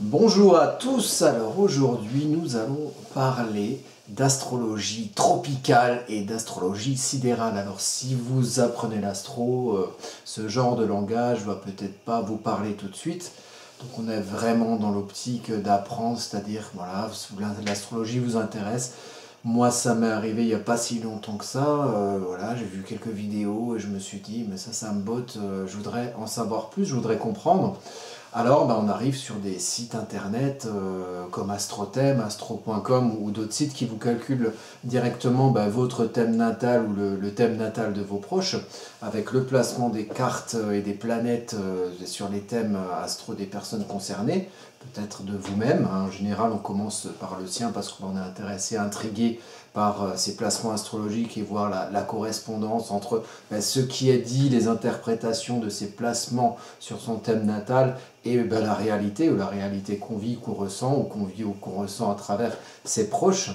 Bonjour à tous, alors aujourd'hui nous allons parler d'astrologie tropicale et d'astrologie sidérale. Alors si vous apprenez l'astro, ce genre de langage va peut-être pas vous parler tout de suite. Donc on est vraiment dans l'optique d'apprendre, c'est-à-dire voilà, si l'astrologie vous intéresse. Moi ça m'est arrivé il n'y a pas si longtemps que ça, voilà, j'ai vu quelques vidéos et je me suis dit mais ça me botte, je voudrais en savoir plus, je voudrais comprendre. Alors, on arrive sur des sites internet comme Astrothème, astro.com ou d'autres sites qui vous calculent directement votre thème natal ou le thème natal de vos proches, avec le placement des cartes et des planètes sur les thèmes astro des personnes concernées, peut-être de vous-même. En général, on commence par le sien parce qu'on est intéressé, intrigué par ces placements astrologiques et voir la correspondance entre ce qui est dit, les interprétations de ces placements sur son thème natal et la réalité, ou la réalité qu'on vit, qu'on ressent, ou qu'on vit ou qu'on ressent à travers ses proches.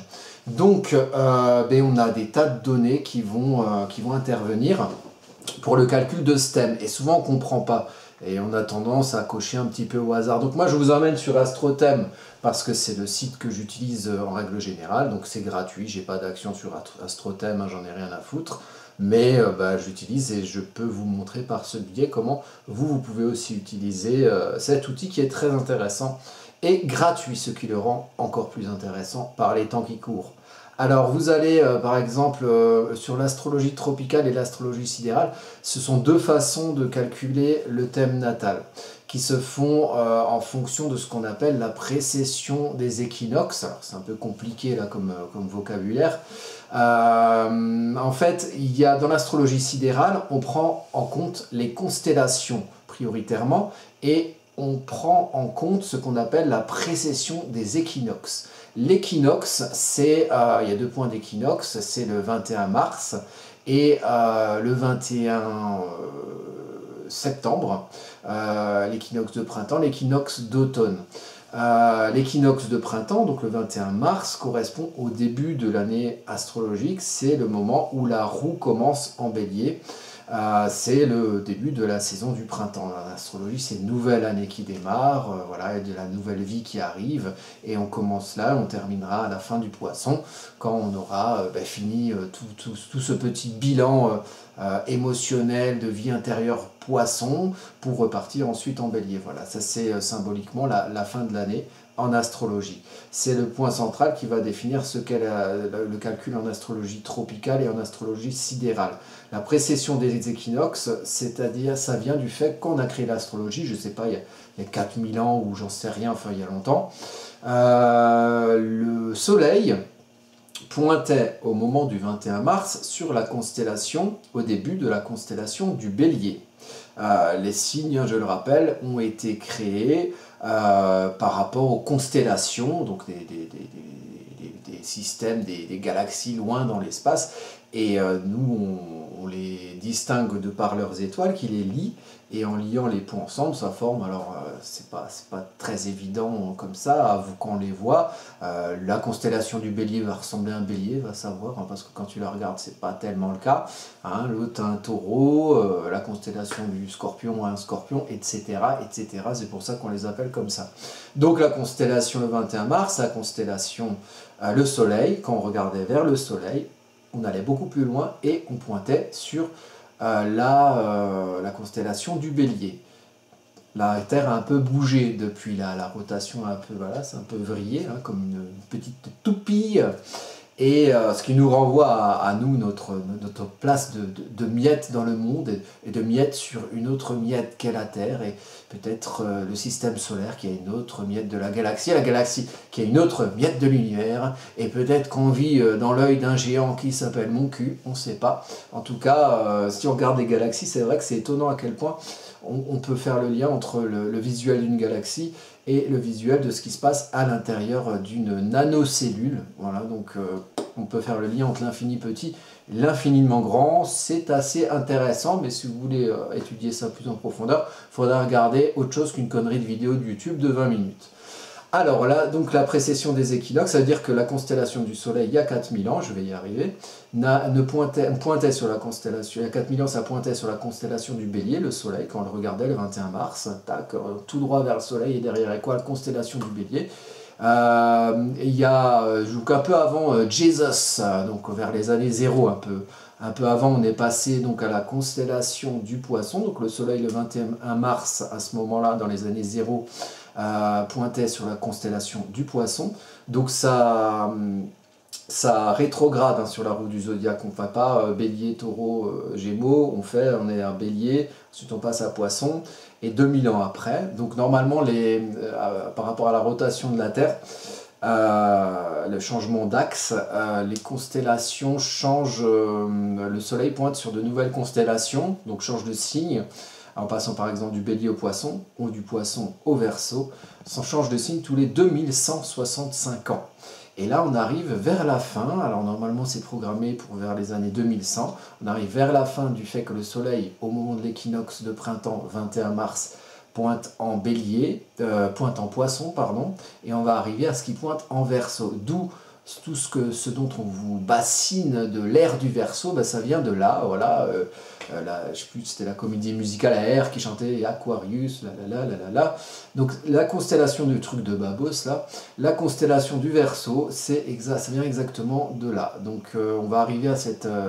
Donc, on a des tas de données qui vont intervenir pour le calcul de ce thème. Et souvent, on ne comprend pas. Et on a tendance à cocher un petit peu au hasard. Donc moi, je vous emmène sur Astrothème, parce que c'est le site que j'utilise en règle générale. Donc c'est gratuit, j'ai pas d'action sur Astrothème, j'en ai rien à foutre. Mais j'utilise et je peux vous montrer par ce biais comment vous pouvez aussi utiliser cet outil qui est très intéressant et gratuit, ce qui le rend encore plus intéressant par les temps qui courent. Alors vous allez par exemple sur l'astrologie tropicale et l'astrologie sidérale, ce sont deux façons de calculer le thème natal qui se font en fonction de ce qu'on appelle la précession des équinoxes. Alors c'est un peu compliqué là comme vocabulaire. En fait, dans l'astrologie sidérale, on prend en compte les constellations prioritairement et on prend en compte ce qu'on appelle la précession des équinoxes. L'équinoxe, il y a deux points d'équinoxe, c'est le 21 mars et le 21 septembre, l'équinoxe de printemps, l'équinoxe d'automne. L'équinoxe de printemps, donc le 21 mars, correspond au début de l'année astrologique, c'est le moment où la roue commence en bélier. C'est le début de la saison du printemps. L'astrologie, c'est une nouvelle année qui démarre, voilà, et de la nouvelle vie qui arrive, et on commence là, on terminera à la fin du poisson, quand on aura fini tout ce petit bilan émotionnel de vie intérieure poisson, pour repartir ensuite en bélier. Voilà, ça c'est symboliquement la fin de l'année en astrologie. C'est le point central qui va définir ce qu'est le calcul en astrologie tropicale et en astrologie sidérale. La précession des équinoxes, c'est-à-dire, ça vient du fait qu'on a créé l'astrologie, je ne sais pas, il y a 4000 ans ou j'en sais rien, enfin il y a longtemps. Le soleil pointait au moment du 21 mars sur la constellation, au début de la constellation du Bélier. Les signes, je le rappelle, ont été créés par rapport aux constellations, donc des systèmes, des galaxies loin dans l'espace, et nous on les distingue de par leurs étoiles qui les lient, et en liant les points ensemble, ça forme, alors c'est pas très évident comme ça, quand on les voit, la constellation du Bélier va ressembler à un Bélier, va savoir, hein, parce que quand tu la regardes, c'est pas tellement le cas, hein, l'autre a un Taureau, la constellation du Scorpion a un Scorpion, etc., etc., c'est pour ça qu'on les appelle comme ça. Donc la constellation le 21 mars, la constellation le Soleil, quand on regardait vers le Soleil, on allait beaucoup plus loin et on pointait sur la constellation du Bélier. La Terre a un peu bougé depuis là, la rotation a un peu, voilà, c'est un peu vrillé, hein, comme une petite toupie. Et ce qui nous renvoie à nous, notre place de miettes dans le monde, et de miettes sur une autre miette qu'est la Terre, et peut-être le système solaire qui a une autre miette de la galaxie qui a une autre miette de l'univers, et peut-être qu'on vit dans l'œil d'un géant qui s'appelle mon cul, on ne sait pas. En tout cas, si on regarde les galaxies, c'est vrai que c'est étonnant à quel point on peut faire le lien entre le visuel d'une galaxie et le visuel de ce qui se passe à l'intérieur d'une nanocellule. Voilà, donc on peut faire le lien entre l'infini petit et l'infiniment grand. C'est assez intéressant, mais si vous voulez étudier ça plus en profondeur, il faudra regarder autre chose qu'une connerie de vidéo de YouTube de 20 minutes. Alors là, donc la précession des équinoxes, ça veut dire que la constellation du Soleil, il y a 4000 ans, je vais y arriver, pointait sur la constellation, il y a 4000 ans, ça pointait sur la constellation du Bélier, le Soleil, quand on le regardait le 21 mars, tac, tout droit vers le Soleil, et derrière, quoi, la constellation du Bélier. Il y a, donc un peu avant Jesus, donc vers les années 0, un peu avant, on est passé donc à la constellation du Poisson, donc le Soleil le 21 mars, à ce moment-là, dans les années 0, pointait sur la constellation du Poisson. Donc ça rétrograde hein, sur la roue du zodiaque. On ne fait pas Bélier, Taureau, Gémeaux, on est un Bélier, ensuite on passe à Poisson, et 2000 ans après. Donc normalement, par rapport à la rotation de la Terre, le changement d'axe, les constellations changent, le Soleil pointe sur de nouvelles constellations, donc change de signe, en passant par exemple du Bélier au Poisson, ou du Poisson au Verseau, ça change de signe tous les 2165 ans. Et là, on arrive vers la fin, alors normalement c'est programmé pour vers les années 2100, on arrive vers la fin du fait que le Soleil, au moment de l'équinoxe de printemps, 21 mars, pointe en Bélier, pointe en Poisson, pardon, et on va arriver à ce qui pointe en Verseau. D'où tout ce dont on vous bassine de l'ère du Verseau, ben, ça vient de là, voilà. Je sais plus, c'était la comédie musicale à Air qui chantait Aquarius, la. Donc la constellation du truc de Babos, là, la constellation du Verseau, ça vient exactement de là. Donc on va arriver à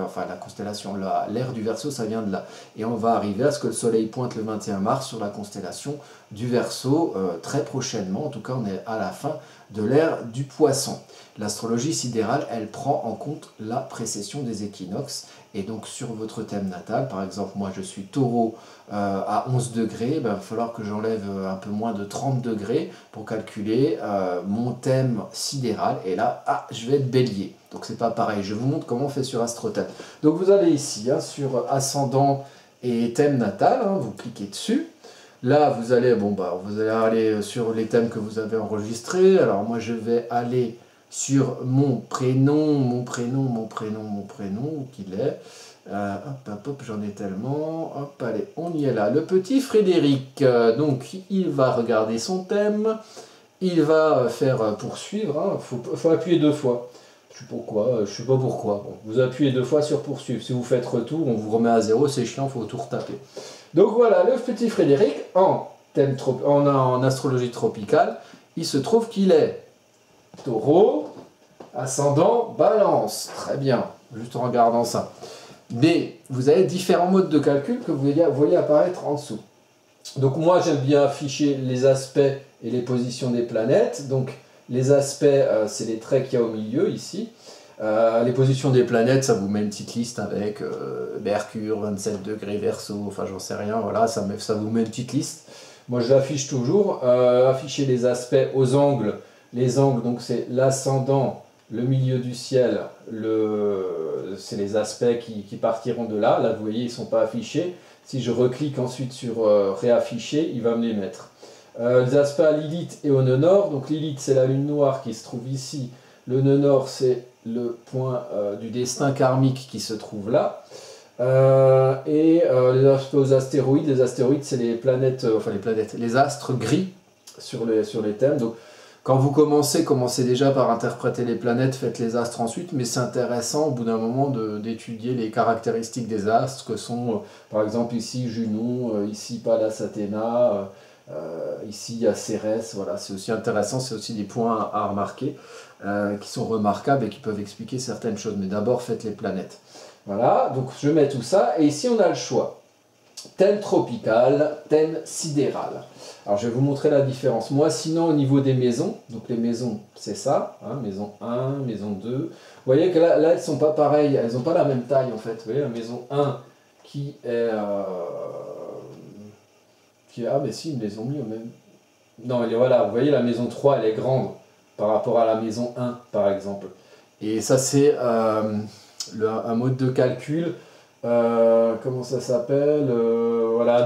enfin la constellation, l'ère du Verseau, ça vient de là. Et on va arriver à ce que le Soleil pointe le 21 mars sur la constellation du Verseau, très prochainement, en tout cas on est à la fin de l'ère du Poisson. L'astrologie sidérale, elle prend en compte la précession des équinoxes. Et donc sur votre thème natal, par exemple, moi je suis Taureau à 11 degrés, il va falloir que j'enlève un peu moins de 30 degrés pour calculer mon thème sidéral. Et là, je vais être Bélier. Donc c'est pas pareil, je vous montre comment on fait sur AstroThème. Donc vous allez ici, hein, sur Ascendant et thème natal, hein, vous cliquez dessus. Là, vous allez aller sur les thèmes que vous avez enregistrés. Alors moi je vais aller sur mon prénom, où qu'il est. Hop, j'en ai tellement. Hop, allez, on y est là. Le petit Frédéric, donc il va regarder son thème, il va faire poursuivre, hein. Faut appuyer 2 fois. Je sais pas pourquoi. Bon, vous appuyez 2 fois sur poursuivre. Si vous faites retour, on vous remet à 0, c'est chiant, faut tout retaper. Donc voilà, le petit Frédéric, en astrologie tropicale, il se trouve qu'il est Taureau, ascendant, Balance. Très bien, juste en regardant ça. Mais vous avez différents modes de calcul que vous voyez apparaître en dessous. Donc moi, j'aime bien afficher les aspects et les positions des planètes. Donc les aspects, c'est les traits qu'il y a au milieu ici. Les positions des planètes, ça vous met une petite liste avec Mercure, 27 degrés, Verseau, enfin j'en sais rien, voilà, ça vous met une petite liste. Moi je l'affiche toujours. Afficher les aspects aux angles. Les angles, donc c'est l'ascendant, le milieu du ciel, c'est les aspects qui partiront de là. Là vous voyez, ils ne sont pas affichés. Si je reclique ensuite sur réafficher, il va me les mettre. Les aspects à Lilith et au nœud nord. Donc Lilith, c'est la lune noire qui se trouve ici. Le nœud nord, c'est le point du destin karmique qui se trouve là. Les aspects aux astéroïdes. Les astéroïdes, c'est les planètes, les astres gris sur les thèmes. Donc, quand vous commencez déjà par interpréter les planètes, faites les astres ensuite, mais c'est intéressant au bout d'un moment d'étudier les caractéristiques des astres, que sont, par exemple, ici Junon, ici Pallas Athéna, ici il y a Cérès, voilà, c'est aussi intéressant, c'est aussi des points à remarquer, qui sont remarquables et qui peuvent expliquer certaines choses, mais d'abord faites les planètes. Voilà, donc je mets tout ça, et ici on a le choix. Thème tropical, thème sidéral. Alors je vais vous montrer la différence. Moi sinon au niveau des maisons, donc les maisons c'est ça, hein, maison 1, maison 2. Vous voyez que là elles ne sont pas pareilles, elles n'ont pas la même taille en fait. Vous voyez la maison 1 qui est... mais si, ils les ont mis au même... Non, voilà, vous voyez la maison 3 elle est grande par rapport à la maison 1 par exemple. Et ça c'est un mode de calcul. Comment ça s'appelle, voilà,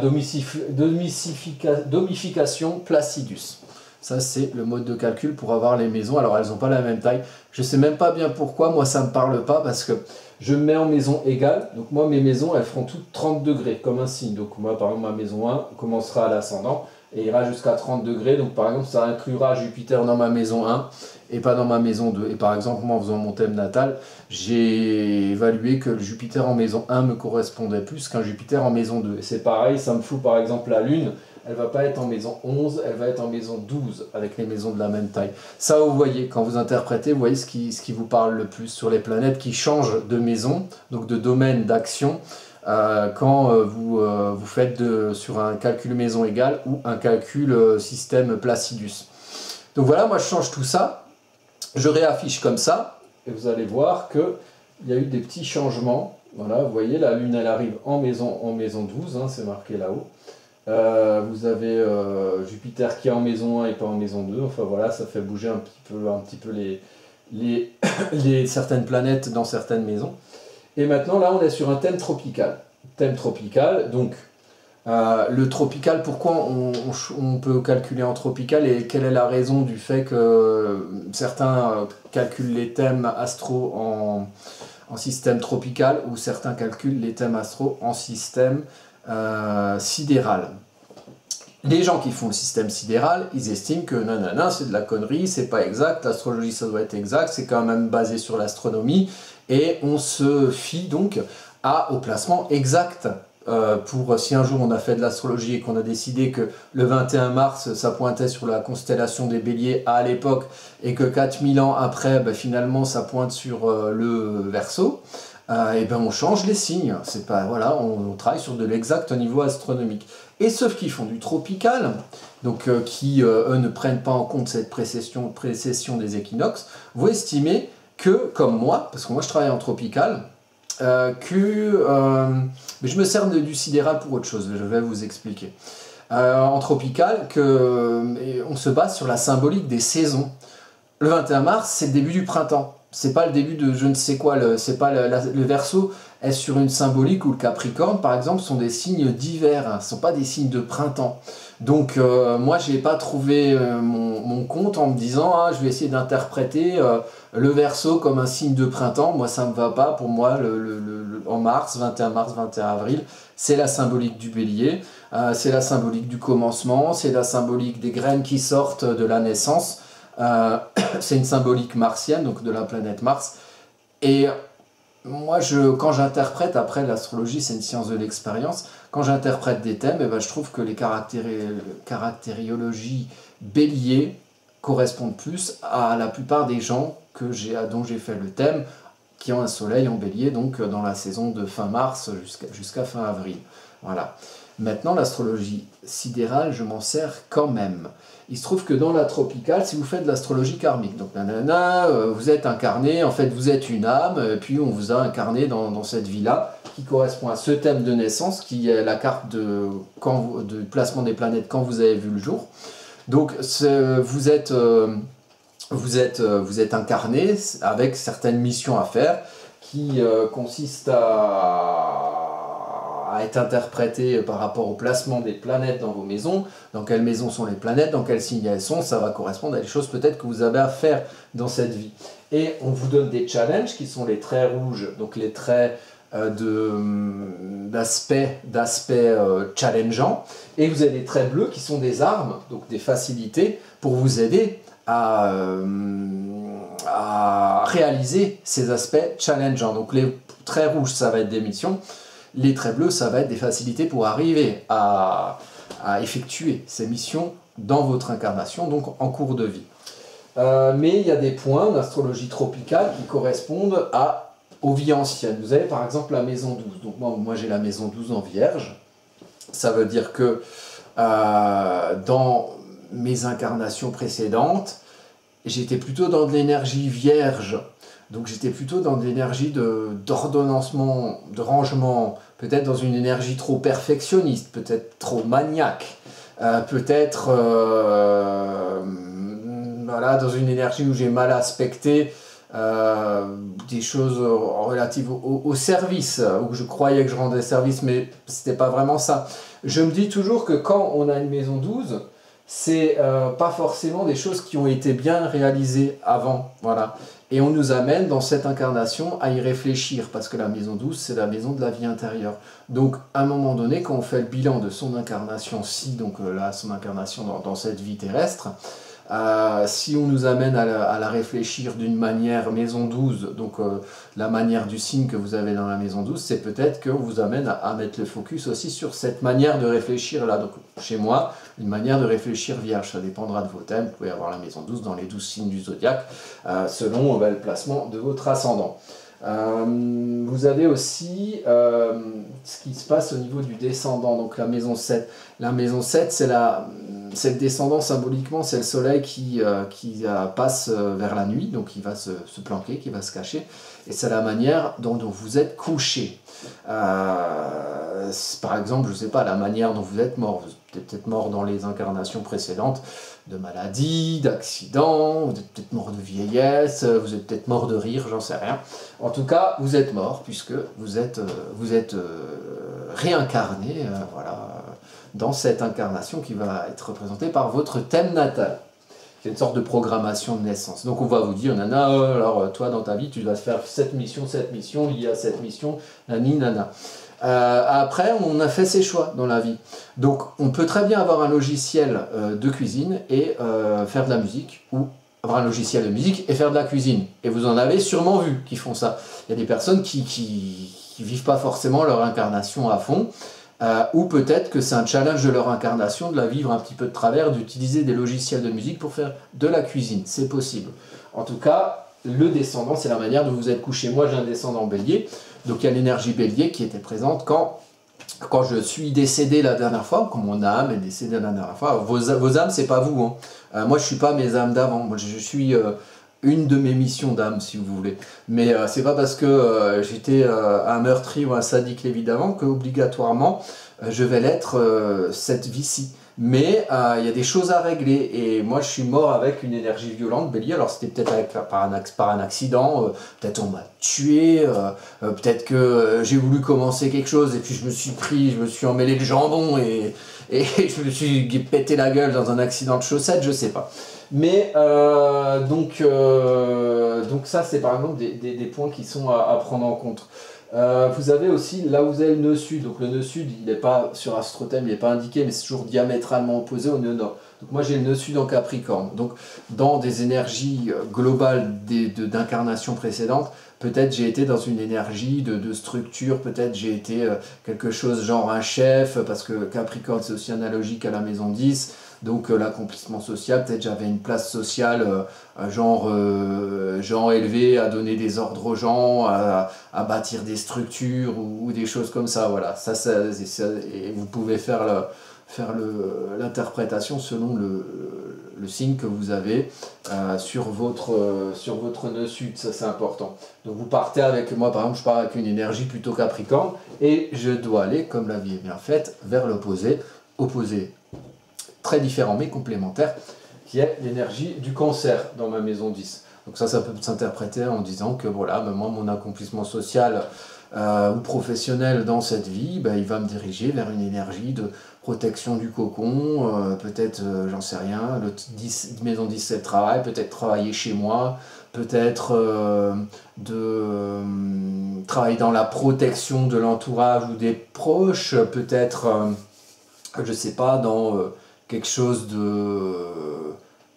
domification Placidus. Ça c'est le mode de calcul pour avoir les maisons. Alors elles n'ont pas la même taille. Je ne sais même pas bien pourquoi, moi ça ne me parle pas parce que je me mets en maison égale. Donc moi mes maisons elles feront toutes 30 degrés comme un signe. Donc moi par exemple ma maison 1 commencera à l'ascendant et ira jusqu'à 30 degrés. Donc par exemple, ça inclura Jupiter dans ma maison 1 et pas dans ma maison 2. Et par exemple, moi en faisant mon thème natal, j'ai évalué que le Jupiter en maison 1 me correspondait plus qu'un Jupiter en maison 2. Et c'est pareil, ça me fout par exemple la Lune. Elle va pas être en maison 11, elle va être en maison 12, avec les maisons de la même taille. Ça, vous voyez, quand vous interprétez, vous voyez ce qui vous parle le plus sur les planètes qui changent de maison, donc de domaine d'action, quand vous faites sur un calcul maison égale ou un calcul système Placidus. Donc voilà, moi je change tout ça, je réaffiche comme ça, et vous allez voir qu'il y a eu des petits changements. Voilà, vous voyez, la Lune, elle arrive en maison 12, hein, c'est marqué là-haut. Vous avez Jupiter qui est en maison 1 et pas en maison 2. Enfin voilà, ça fait bouger un petit peu certaines planètes dans certaines maisons. Et maintenant, là, on est sur un thème tropical. Thème tropical, donc le tropical, pourquoi on peut calculer en tropical et quelle est la raison du fait que certains calculent les thèmes astro en système tropical ou certains calculent les thèmes astro en système sidéral. Les gens qui font le système sidéral, ils estiment que nanana, c'est de la connerie, c'est pas exact, l'astrologie ça doit être exact, c'est quand même basé sur l'astronomie, et on se fie donc au placement exact. Si un jour on a fait de l'astrologie et qu'on a décidé que le 21 mars ça pointait sur la constellation des Béliers à l'époque et que 4000 ans après finalement ça pointe sur le Verseau, et ben on change les signes. C'est pas, voilà, on travaille sur de l'exact au niveau astronomique. Et ceux qui font du tropical, donc qui eux ne prennent pas en compte cette précession des équinoxes, vont estimer que, comme moi, parce que moi je travaille en tropical, mais je me sers du sidéral pour autre chose, je vais vous expliquer. En tropical, on se base sur la symbolique des saisons. Le 21 mars, c'est le début du printemps. C'est pas le début de je ne sais quoi, le Verseau est sur une symbolique où le Capricorne, par exemple, sont des signes d'hiver, hein, ce ne sont pas des signes de printemps. Donc moi, je n'ai pas trouvé mon compte en me disant je vais essayer d'interpréter le Verseau comme un signe de printemps. Moi, ça ne me va pas. Pour moi, en mars, 21 avril, c'est la symbolique du Bélier, c'est la symbolique du commencement, c'est la symbolique des graines qui sortent de la naissance. C'est une symbolique martienne, donc de la planète Mars. Et moi, quand j'interprète, après l'astrologie c'est une science de l'expérience, quand j'interprète des thèmes, je trouve que les caractériologies bélier correspondent plus à la plupart des gens dont j'ai fait le thème, qui ont un soleil en bélier, donc dans la saison de fin mars jusqu'à fin avril. Voilà. Maintenant, l'astrologie sidérale, je m'en sers quand même. Il se trouve que dans la tropicale, si vous faites de l'astrologie karmique, donc nanana, vous êtes incarné, en fait vous êtes une âme, et puis on vous a incarné dans cette vie-là, qui correspond à ce thème de naissance, qui est la carte de placement des planètes quand vous avez vu le jour. Donc vous êtes incarné avec certaines missions à faire, qui consistent à être interprété par rapport au placement des planètes dans vos maisons, dans quelles maisons sont les planètes, dans quel signe elles sont, ça va correspondre à des choses peut-être que vous avez à faire dans cette vie. Et on vous donne des challenges qui sont les traits rouges, donc les traits d'aspect challengeant, et vous avez des traits bleus qui sont des armes, donc des facilités pour vous aider à réaliser ces aspects challengeants. Donc les traits rouges, ça va être des missions. Les traits bleus, ça va être des facilités pour arriver à effectuer ces missions dans votre incarnation, donc en cours de vie. Mais il y a des points en astrologie tropicale qui correspondent aux vies anciennes. Vous avez par exemple la maison 12. Donc moi j'ai la maison 12 en Vierge. Ça veut dire que dans mes incarnations précédentes, j'étais plutôt dans de l'énergie vierge. Donc j'étais plutôt dans de l'énergie d'ordonnancement, de rangement, peut-être dans une énergie trop perfectionniste, peut-être trop maniaque, peut-être voilà, dans une énergie où j'ai mal aspecté des choses relatives au service, où je croyais que je rendais service, mais c'était pas vraiment ça. Je me dis toujours que quand on a une maison 12, c'est pas forcément des choses qui ont été bien réalisées avant. Voilà. Et on nous amène dans cette incarnation à y réfléchir, parce que la maison 12, c'est la maison de la vie intérieure. Donc, à un moment donné, quand on fait le bilan de son incarnation-ci, donc là, son incarnation dans cette vie terrestre, si on nous amène à la réfléchir d'une manière maison 12, donc la manière du signe que vous avez dans la maison 12, c'est peut-être qu'on vous amène à mettre le focus aussi sur cette manière de réfléchir là. Donc chez moi, une manière de réfléchir vierge, ça dépendra de vos thèmes. Vous pouvez avoir la maison 12 dans les 12 signes du zodiaque, selon le placement de votre ascendant. Vous avez aussi ce qui se passe au niveau du descendant, donc la maison 7. La maison 7, c'est cette descendant symboliquement, c'est le soleil qui passe vers la nuit, donc il va se planquer, qui va se cacher, et c'est la manière dont vous êtes couché. Par exemple, je ne sais pas, la manière dont vous êtes mort. Vous êtes peut-être mort dans les incarnations précédentes de maladie, d'accident, vous êtes peut-être mort de vieillesse, vous êtes peut-être mort de rire, j'en sais rien. En tout cas, vous êtes mort puisque vous êtes réincarné, voilà, dans cette incarnation qui va être représentée par votre thème natal. C'est une sorte de programmation de naissance. Donc on va vous dire, nana, alors toi dans ta vie, tu dois faire cette mission, liée à cette mission, nani, nana. Après, on a fait ses choix dans la vie. Donc on peut très bien avoir un logiciel de cuisine et faire de la musique, ou avoir un logiciel de musique et faire de la cuisine. Et vous en avez sûrement vu qui font ça. Il y a des personnes qui vivent pas forcément leur incarnation à fond, ou peut-être que c'est un challenge de leur incarnation de la vivre un petit peu de travers, d'utiliser des logiciels de musique pour faire de la cuisine. C'est possible. En tout cas, le descendant, c'est la manière dont vous êtes couché. Moi, j'ai un descendant bélier, donc il y a l'énergie bélier qui était présente quand je suis décédé la dernière fois, quand mon âme est décédée la dernière fois. Vos âmes, c'est pas vous. Hein. Moi, je suis pas mes âmes d'avant. Moi, je suis une de mes missions d'âme, si vous voulez. Mais c'est pas parce que j'étais un meurtrier ou un sadique évidemment que obligatoirement je vais l'être cette vie-ci. Mais il y a des choses à régler, et moi je suis mort avec une énergie violente, bélier. Alors c'était peut-être par un accident, peut-être on m'a tué, peut-être que j'ai voulu commencer quelque chose et puis je me suis emmêlé le jambon et je me suis pété la gueule dans un accident de chaussettes, je sais pas. Mais donc ça c'est par exemple des points qui sont à prendre en compte. Vous avez aussi, là où vous avez le nœud sud, donc le nœud sud, il n'est pas sur Astrothème, il n'est pas indiqué, mais c'est toujours diamétralement opposé au nœud nord. Donc moi j'ai le nœud sud en Capricorne. Donc dans des énergies globales d'incarnation précédentes, peut-être j'ai été dans une énergie de structure, peut-être j'ai été quelque chose genre un chef, parce que Capricorne c'est aussi analogique à la maison 10, donc l'accomplissement social, peut-être j'avais une place sociale, genre élevé, à donner des ordres aux gens, à bâtir des structures ou des choses comme ça, voilà. Et vous pouvez faire l'interprétation selon le signe que vous avez sur votre nœud sud, ça c'est important. Donc vous partez avec, moi par exemple je pars avec une énergie plutôt Capricorne, et je dois aller, comme la vie est bien faite, vers l'opposé, très différent mais complémentaire, qui est l'énergie du Cancer dans ma maison 10. Donc ça peut s'interpréter en disant que voilà, moi mon accomplissement social ou professionnel dans cette vie, il va me diriger vers une énergie de protection du cocon, peut-être, j'en sais rien, maison 10 c'est le travail, peut-être travailler chez moi, peut-être travailler dans la protection de l'entourage ou des proches, peut-être, je sais pas, dans quelque chose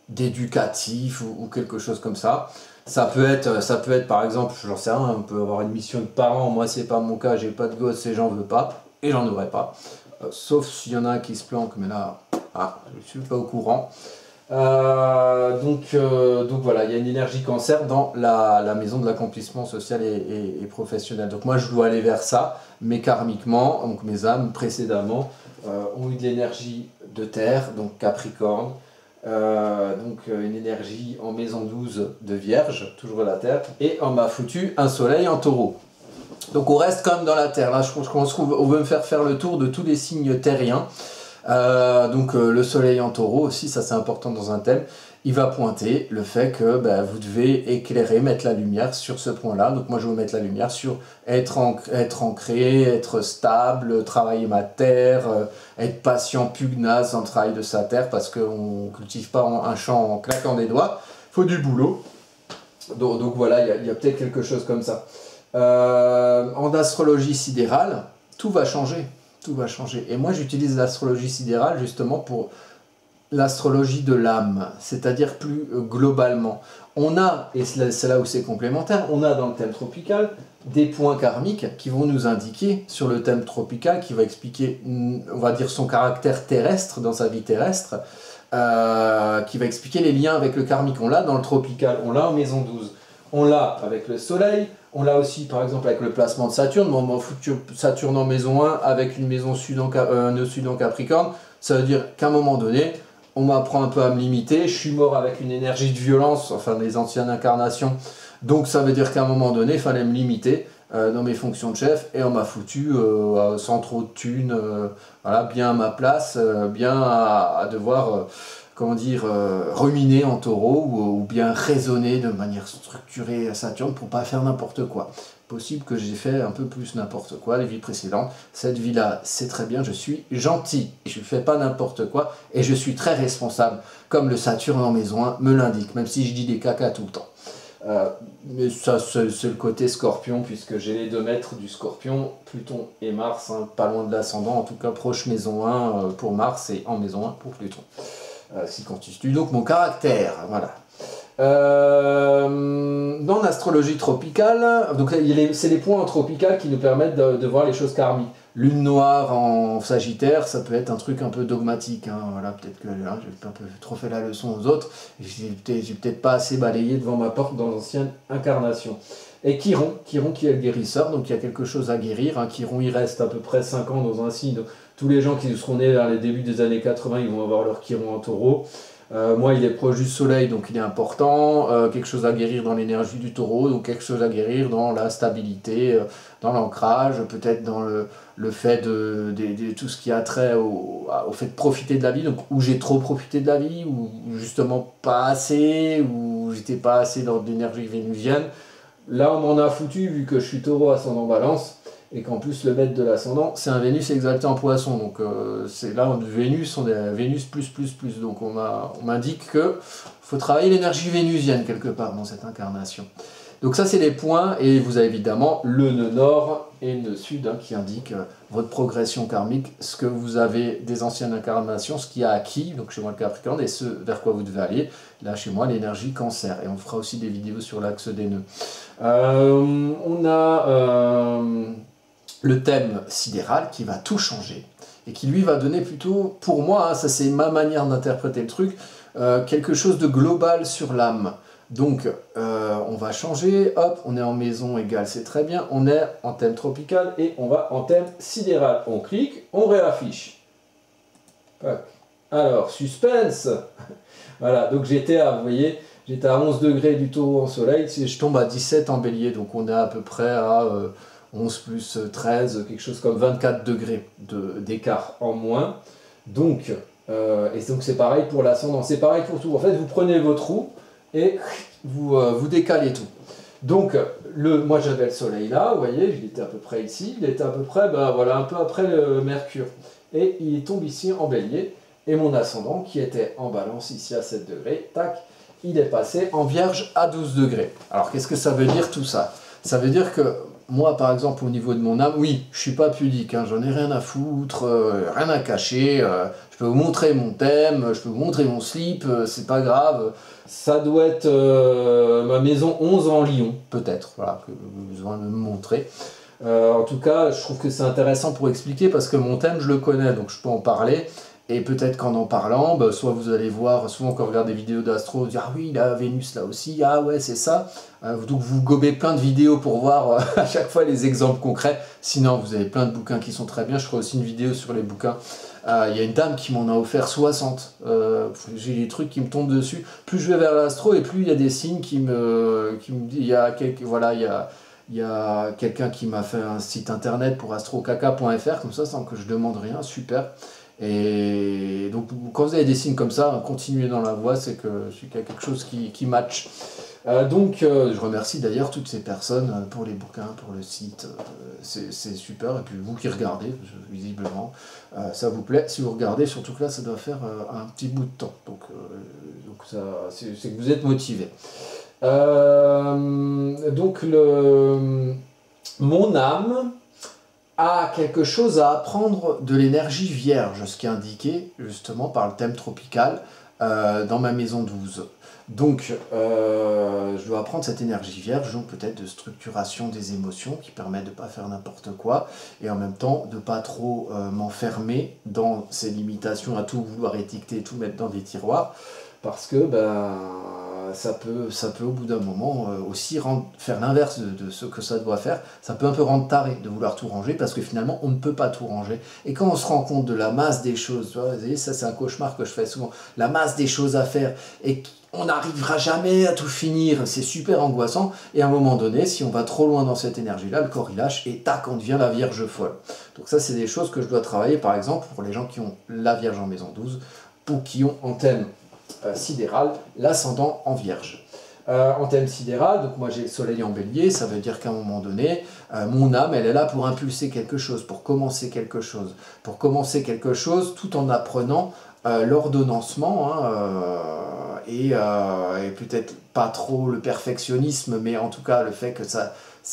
d'éducatif ou quelque chose comme ça. Ça peut être par exemple, j'en sais rien, on peut avoir une mission de parent. Moi c'est pas mon cas, j'ai pas de gosse et j'en veux pas, et j'en aurai pas, sauf s'il y en a un qui se planque, mais là je suis pas au courant. Donc voilà, il y a une énergie Cancer dans la maison de l'accomplissement social et professionnel. Donc moi je dois aller vers ça, mais karmiquement, donc mes âmes précédemment ont eu de l'énergie de terre, donc Capricorne, donc une énergie en maison 12 de Vierge, toujours la terre, et on m'a foutu un soleil en Taureau. Donc on reste quand même dans la terre. Là je pense qu'on veut me faire le tour de tous les signes terriens. Donc le soleil en taureau aussi, ça c'est important dans un thème, il va pointer le fait que vous devez éclairer, mettre la lumière sur ce point-là. Donc moi je vais vous mettre la lumière sur être ancré, être stable, travailler ma terre, être patient, pugnace dans le travail de sa terre, parce qu'on ne cultive pas un champ en claquant des doigts, il faut du boulot. Donc voilà, il y a peut-être quelque chose comme ça. En astrologie sidérale, tout va changer. Tout va changer. Et moi j'utilise l'astrologie sidérale justement pour l'astrologie de l'âme, c'est-à-dire plus globalement. On a, et c'est là où c'est complémentaire, on a dans le thème tropical des points karmiques qui vont nous indiquer sur le thème tropical, qui va expliquer, on va dire, son caractère terrestre dans sa vie terrestre, qui va expliquer les liens avec le karmique. On l'a dans le tropical, on l'a en maison 12, on l'a avec le soleil, on l'a aussi par exemple avec le placement de Saturne. Bon, mon futur Saturne en maison 1 avec une maison sud un nœud sud en Capricorne, ça veut dire qu'à un moment donné, on m'apprend un peu à me limiter, je suis mort avec une énergie de violence, enfin des anciennes incarnations, donc ça veut dire qu'à un moment donné, il fallait me limiter dans mes fonctions de chef, et on m'a foutu sans trop de thunes, voilà, bien à ma place, bien à devoir, comment dire, ruminer en taureau, ou bien raisonner de manière structurée à Saturne pour pas faire n'importe quoi. Possible que j'ai fait un peu plus n'importe quoi les vies précédentes. Cette vie-là, c'est très bien, je suis gentil, je ne fais pas n'importe quoi, et je suis très responsable, comme le Saturne en maison 1 me l'indique, même si je dis des cacas tout le temps. Mais ça, c'est le côté scorpion, puisque j'ai les 2 maîtres du scorpion, Pluton et Mars, hein, pas loin de l'ascendant, en tout cas proche maison 1 pour Mars, et en maison 1 pour Pluton. Ce qui constitue donc mon caractère, voilà. Dans l'astrologie tropicale, donc c'est les points tropicales qui nous permettent de voir les choses karmiques. Lune noire en Sagittaire, ça peut être un truc un peu dogmatique, hein, voilà, peut-être que hein, j'ai un peu trop fait la leçon aux autres, j'ai peut-être pas assez balayé devant ma porte dans l'ancienne incarnation. Et Chiron qui est le guérisseur, donc il y a quelque chose à guérir, hein. Chiron il reste à peu près 5 ans dans un signe, donc, tous les gens qui seront nés vers les débuts des années 80, ils vont avoir leur Chiron en taureau. Moi, il est proche du soleil, donc il est important. Quelque chose à guérir dans l'énergie du taureau, donc quelque chose à guérir dans la stabilité, dans l'ancrage, peut-être dans le fait de tout ce qui a trait au fait de profiter de la vie, donc où j'ai trop profité de la vie, ou justement pas assez, ou j'étais pas assez dans l'énergie vénusienne. Là, on m'en a foutu, vu que je suis taureau ascendant balance, et qu'en plus le maître de l'ascendant c'est un Vénus exalté en poisson, donc c'est là Vénus, on est à Vénus plus, donc on m'indique que faut travailler l'énergie vénusienne quelque part dans cette incarnation. Donc ça c'est les points, et vous avez évidemment le nœud nord et le nœud sud, hein, qui indiquent votre progression karmique, ce que vous avez des anciennes incarnations, ce qui a acquis, donc chez moi le Capricorne, et ce vers quoi vous devez aller. Là chez moi l'énergie Cancer, et on fera aussi des vidéos sur l'axe des nœuds. On a le thème sidéral qui va tout changer, et qui lui va donner plutôt, pour moi, hein, ça c'est ma manière d'interpréter le truc, quelque chose de global sur l'âme. Donc on va changer, hop, on est en maison égale, c'est très bien, on est en thème tropical et on va en thème sidéral. On clique, on réaffiche. Alors, suspense. Voilà, donc j'étais à, vous voyez, j'étais à 11 degrés du taureau en soleil, je tombe à 17 en bélier, donc on est à peu près à 11 plus 13, quelque chose comme 24 degrés d'écart en moins. Donc, et donc c'est pareil pour l'ascendant, c'est pareil pour tout. En fait, vous prenez votre roue et vous décalez tout. Donc, moi j'avais le soleil là, vous voyez, il était à peu près ici, il était à peu près, voilà, un peu après le Mercure. Et il tombe ici en bélier, et mon ascendant qui était en balance ici à 7 degrés, tac, il est passé en vierge à 12 degrés. Alors qu'est-ce que ça veut dire tout ça? Ça veut dire que moi, par exemple, au niveau de mon âme, oui, je suis pas pudique, hein, j'en ai rien à foutre, rien à cacher, je peux vous montrer mon thème, je peux vous montrer mon slip, c'est pas grave. Ça doit être ma maison 11 en Lion, peut-être, voilà, que j'ai besoin de me montrer. En tout cas, je trouve que c'est intéressant pour expliquer, parce que mon thème, je le connais, donc je peux en parler. Et peut-être qu'en parlant, soit vous allez voir, souvent quand on regarde des vidéos d'astro, dire ah oui, il a Vénus là aussi, ah ouais, c'est ça. Donc vous gobez plein de vidéos pour voir à chaque fois les exemples concrets. Sinon, vous avez plein de bouquins qui sont très bien. Je ferai aussi une vidéo sur les bouquins. Il y a une dame qui m'en a offert 60. J'ai des trucs qui me tombent dessus. Plus je vais vers l'astro, et plus il y a des signes qui me disent, il y a quelques, voilà, il y a quelqu'un qui m'a fait un site internet pour astrocaca.fr, comme ça, sans que je demande rien, super. Et donc, quand vous avez des signes comme ça, continuez dans la voie, c'est qu'il y a quelque chose qui match. Je remercie d'ailleurs toutes ces personnes pour les bouquins, pour le site, c'est super. Et puis vous qui regardez, visiblement, ça vous plaît. Si vous regardez, surtout que là, ça doit faire un petit bout de temps. Donc c'est que vous êtes motivé. Mon âme a quelque chose à apprendre de l'énergie vierge, ce qui est indiqué justement par le thème tropical dans ma maison 12. Donc, je dois apprendre cette énergie vierge, donc peut-être de structuration des émotions qui permet de ne pas faire n'importe quoi et en même temps de ne pas trop m'enfermer dans ces limitations à tout vouloir étiqueter, tout mettre dans des tiroirs parce que ça peut au bout d'un moment aussi faire l'inverse de ce que ça doit faire. Ça peut un peu rendre taré de vouloir tout ranger parce que finalement on ne peut pas tout ranger. Et quand on se rend compte de la masse des choses, vous voyez, ça c'est un cauchemar que je fais souvent, la masse des choses à faire et on n'arrivera jamais à tout finir, c'est super angoissant. Et à un moment donné, si on va trop loin dans cette énergie-là, le corps il lâche et tac, on devient la Vierge folle. Donc ça c'est des choses que je dois travailler par exemple pour les gens qui ont la Vierge en maison 12 ou qui ont en thème sidéral, l'ascendant en Vierge. En thème sidéral, donc moi j'ai le soleil en bélier, ça veut dire qu'à un moment donné, mon âme, elle est là pour impulser quelque chose, pour commencer quelque chose tout en apprenant l'ordonnancement, et peut-être pas trop le perfectionnisme, mais en tout cas le fait que ça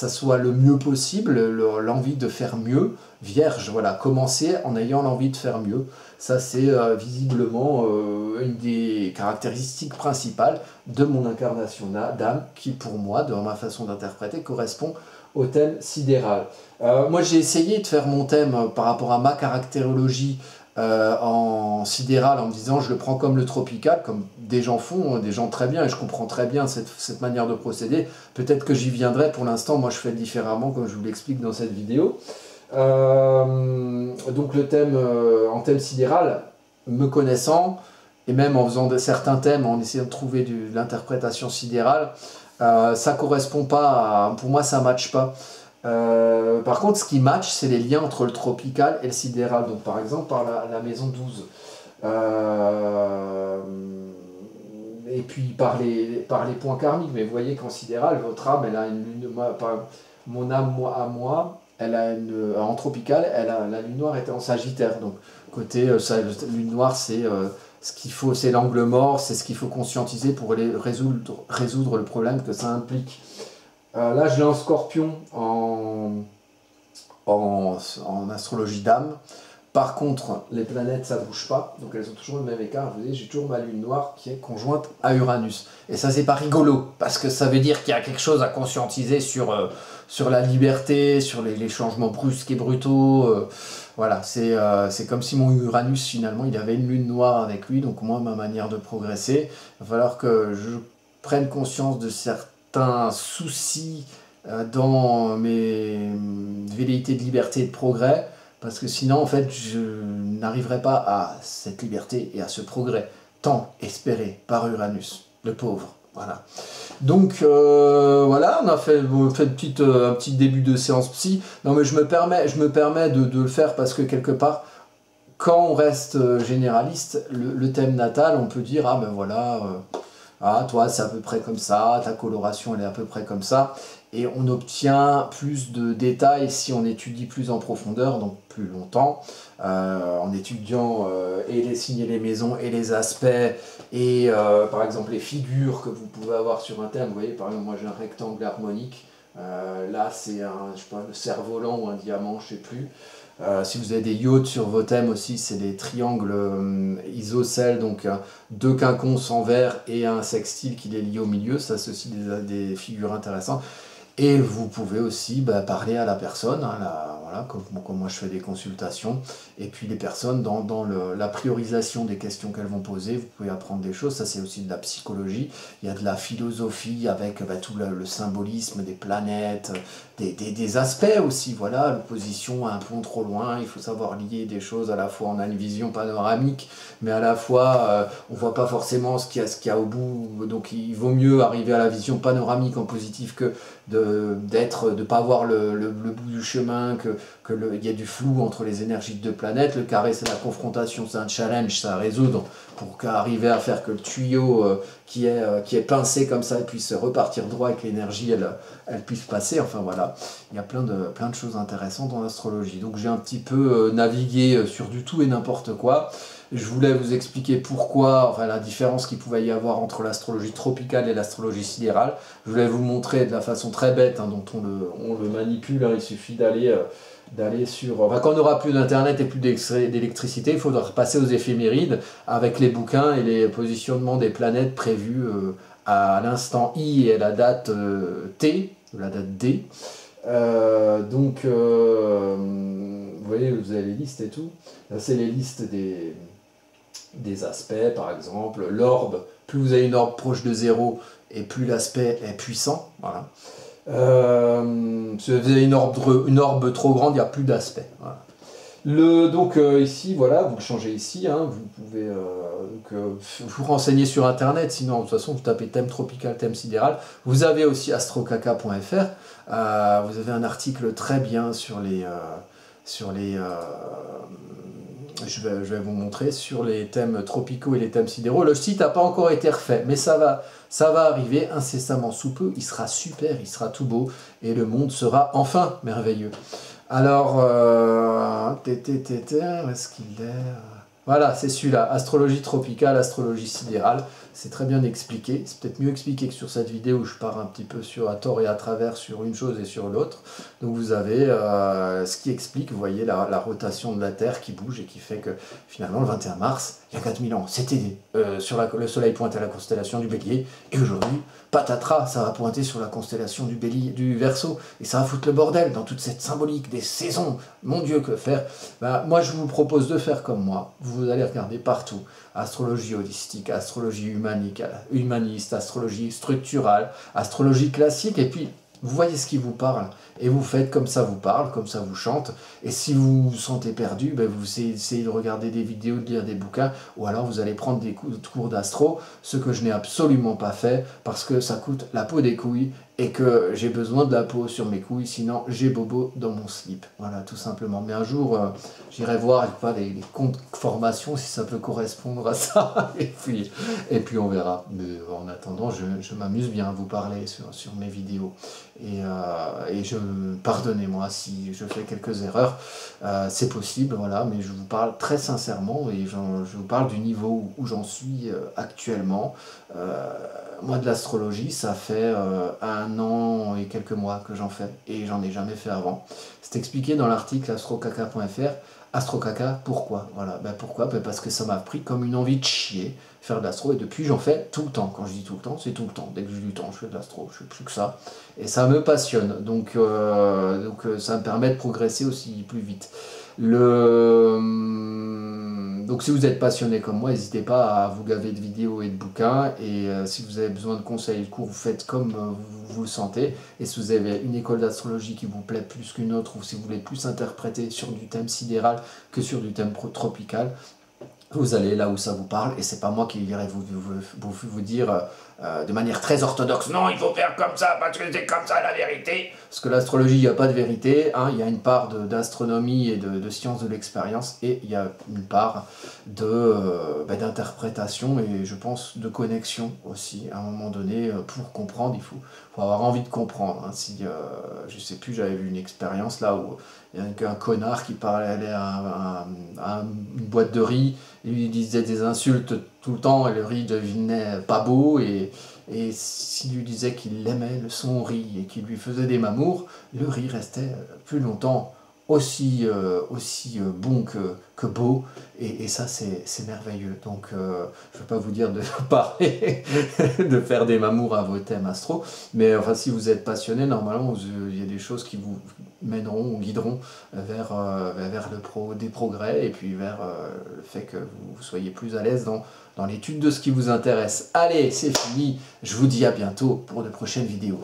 soit le mieux possible, l'envie de faire mieux, vierge, voilà, commencer en ayant l'envie de faire mieux. Ça, c'est visiblement une des caractéristiques principales de mon incarnation d'âme, qui pour moi, dans ma façon d'interpréter, correspond au thème sidéral. Moi, j'ai essayé de faire mon thème par rapport à ma caractérologie en sidéral, en me disant je le prends comme le tropical, comme des gens font, des gens très bien, et je comprends très bien cette manière de procéder. Peut-être que j'y viendrai, pour l'instant, moi je fais différemment, comme je vous l'explique dans cette vidéo. Donc le thème, en thème sidéral, me connaissant, et même en faisant certains thèmes, en essayant de trouver de l'interprétation sidérale, ça correspond pas, pour moi ça matche pas. Par contre, ce qui match, c'est les liens entre le tropical et le sidéral. Donc, par exemple, par la maison 12. Et puis, par les points karmiques. Mais vous voyez qu'en sidéral, votre âme, elle a une lune... Mon âme, moi, elle a en tropical, la lune noire était en sagittaire. Donc, côté lune noire, c'est ce qu'il faut, c'est l'angle mort, c'est ce qu'il faut conscientiser pour résoudre le problème que ça implique. Là, je l'ai en scorpion en astrologie d'âme. Par contre, les planètes, ça ne bouge pas. Donc, elles ont toujours le même écart. Vous voyez, j'ai toujours ma lune noire qui est conjointe à Uranus. Et ça, c'est pas rigolo. Parce que ça veut dire qu'il y a quelque chose à conscientiser sur la liberté, sur les changements brusques et brutaux. Voilà, c'est comme si mon Uranus, finalement, il avait une lune noire avec lui. Donc, moi, ma manière de progresser, il va falloir que je prenne conscience de certains soucis dans mes velléités de liberté et de progrès, parce que sinon, en fait, je n'arriverai pas à cette liberté et à ce progrès tant espéré par Uranus, le pauvre. Voilà. Donc, voilà, on a fait un petit début de séance psy. Non, mais je me permets de le faire parce que quelque part, quand on reste généraliste, le thème natal, on peut dire, ah ben voilà... ah, toi, c'est à peu près comme ça, ta coloration, elle est à peu près comme ça. Et on obtient plus de détails si on étudie plus en profondeur, donc plus longtemps, en étudiant et les signes et les maisons et les aspects, et par exemple les figures que vous pouvez avoir sur un thème. Vous voyez, par exemple, moi j'ai un rectangle harmonique, là c'est je sais pas, le cerf-volant ou un diamant, je sais plus. Si vous avez des yachts sur vos thèmes aussi, c'est des triangles isocèles, donc deux quinconces en verre et un sextile qui les lie au milieu. Ça, c'est aussi des figures intéressantes. Et vous pouvez aussi parler à la personne, voilà, comme moi je fais des consultations, et puis les personnes dans la priorisation des questions qu'elles vont poser, vous pouvez apprendre des choses. Ça c'est aussi de la psychologie, il y a de la philosophie avec tout le symbolisme des planètes, des aspects aussi, voilà, l'opposition à un pont trop loin, il faut savoir lier des choses, à la fois on a une vision panoramique, mais à la fois on voit pas forcément ce qu'il y a au bout, donc il vaut mieux arriver à la vision panoramique en positif que de pas voir le bout du chemin, que y a du flou entre les énergies de deux planètes. Le carré, c'est la confrontation, c'est un challenge, c'est à résoudre pour arriver à faire que le tuyau qui est pincé comme ça puisse repartir droit et que l'énergie, elle puisse passer. Enfin voilà, il y a plein de choses intéressantes dans l'astrologie. Donc j'ai un petit peu navigué sur du tout et n'importe quoi. Je voulais vous expliquer pourquoi, enfin la différence qu'il pouvait y avoir entre l'astrologie tropicale et l'astrologie sidérale. Je voulais vous montrer de la façon très bête dont on le manipule. Il suffit d'aller sur... Enfin, quand on n'aura plus d'internet et plus d'électricité, il faudra passer aux éphémérides avec les bouquins et les positionnements des planètes prévus à l'instant I et à la date T, la date D. Vous voyez, vous avez les listes et tout. Là, c'est les listes des aspects, par exemple. L'orbe, plus vous avez une orbe proche de 0, et plus l'aspect est puissant. Voilà. Si vous avez une orbe trop grande, il n'y a plus d'aspect. Voilà. Ici, voilà, vous le changez ici. Vous pouvez vous renseigner sur Internet. Sinon, de toute façon, vous tapez thème tropical, thème sidéral. Vous avez aussi astrocaca.fr. Vous avez un article très bien sur les je vais vous montrer sur les thèmes tropicaux et les thèmes sidéraux. Le site n'a pas encore été refait, mais ça va arriver incessamment sous peu. Il sera super, il sera tout beau, et le monde sera enfin merveilleux. Alors, où est-ce qu'il est? Voilà, c'est celui-là, astrologie tropicale, astrologie sidérale. C'est très bien expliqué, c'est peut-être mieux expliqué que sur cette vidéo où je pars un petit peu à tort et à travers sur une chose et sur l'autre. Donc vous avez ce qui explique, vous voyez, la rotation de la Terre qui bouge et qui fait que finalement le 21 mars, il y a 4000 ans, c'était le Soleil pointe à la constellation du Bélier, et aujourd'hui, patatras, ça va pointer sur la constellation du Verseau, et ça va foutre le bordel dans toute cette symbolique des saisons. Mon Dieu, que faire? Moi, je vous propose de faire comme moi. Vous allez regarder partout. Astrologie holistique, astrologie humaniste, astrologie structurale, astrologie classique, et puis vous voyez ce qui vous parle, et vous faites comme ça vous parle, comme ça vous chante, et si vous vous sentez perdu, vous essayez de regarder des vidéos, de lire des bouquins, ou alors vous allez prendre des cours d'astro, ce que je n'ai absolument pas fait, parce que ça coûte la peau des couilles, et que j'ai besoin de la peau sur mes couilles, sinon j'ai bobo dans mon slip. Voilà, tout simplement. Mais un jour, j'irai voir les comptes formations, si ça peut correspondre à ça, et puis on verra. Mais en attendant, je m'amuse bien à vous parler sur mes vidéos. Et pardonnez-moi si je fais quelques erreurs, c'est possible, voilà, mais je vous parle très sincèrement, et je vous parle du niveau où j'en suis actuellement. Moi, de l'astrologie, ça fait 1 an et quelques mois que j'en fais, et j'en ai jamais fait avant. C'est expliqué dans l'article astrocaca.fr. Astrocaca, pourquoi? Voilà, pourquoi? Parce que ça m'a pris comme une envie de chier, faire de l'astro, et depuis j'en fais tout le temps. Quand je dis tout le temps, c'est tout le temps. Dès que j'ai du temps, je fais de l'astro, je fais plus que ça. Et ça me passionne, donc ça me permet de progresser aussi plus vite. Donc si vous êtes passionné comme moi, n'hésitez pas à vous gaver de vidéos et de bouquins, et si vous avez besoin de conseils et de cours, vous faites comme vous le sentez, et si vous avez une école d'astrologie qui vous plaît plus qu'une autre, ou si vous voulez plus interpréter sur du thème sidéral que sur du thème tropical, vous allez là où ça vous parle, et c'est pas moi qui irai vous dire de manière très orthodoxe, non, il faut faire comme ça, parce que c'est comme ça la vérité. Parce que l'astrologie, il n'y a pas de vérité, il y a une part d'astronomie et de science de l'expérience, et il y a une part d'interprétation, et je pense de connexion aussi, à un moment donné, pour comprendre, il faut avoir envie de comprendre. Je sais plus, j'avais vu une expérience là où il y a un connard qui parlait à une boîte de riz, il lui disait des insultes tout le temps, et le riz devenait pas beau, et s'il lui disait qu'il aimait son riz et qu'il lui faisait des mamours, le riz restait plus longtemps aussi bon que beau, et ça c'est merveilleux. Donc je ne veux pas vous dire de parler de faire des mamours à vos thèmes astro, mais enfin, si vous êtes passionné, normalement il y a des choses qui vous mèneront ou guideront vers des progrès, et puis vers le fait que vous soyez plus à l'aise dans l'étude de ce qui vous intéresse. Allez, c'est fini, je vous dis à bientôt pour de prochaines vidéos.